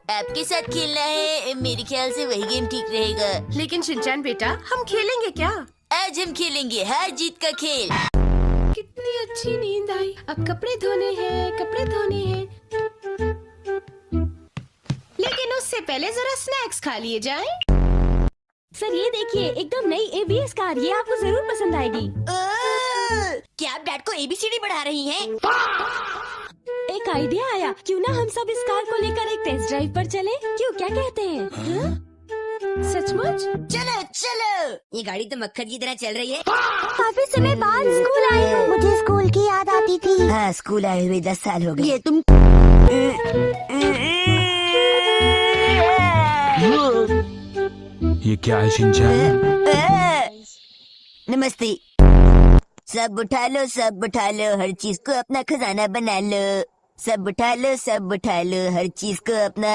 आपके साथ खेलना है? मेरे ख्याल से वही गेम ठीक रहेगा। लेकिन शिनचैन बेटा, हम खेलेंगे क्या? आज हम खेलेंगे हार जीत का खेल। कितनी अच्छी नींद आई। अब कपड़े धोने हैं, कपड़े धोने हैं। लेकिन उससे पहले जरा स्नैक्स खा लिए जाएं। सर ये देखिए, एकदम नई एबीएस कार, ये आपको जरूर पसंद आएगी। क्या आप डैड को एबीसीडी पढ़ा रही हैं? एक आइडिया आया, क्यों ना हम सब इस कार को लेकर एक टेस्ट ड्राइव पर चले? क्यों, क्या कहते हैं? सचमुच? चलो चलो, ये गाड़ी तो मक्खन की तरह चल रही है। काफी समय बाद स्कूल आई हूँ। मुझे स्कूल की याद आती थी। हाँ, स्कूल आए हुए 10 साल हो गए। ये तुम ये क्या है शिनचैन? नमस्ते। सब उठा लो, सब उठा लो, हर चीज को अपना खजाना बना लो। सब उठा लो, सब उठा लो, हर चीज को अपना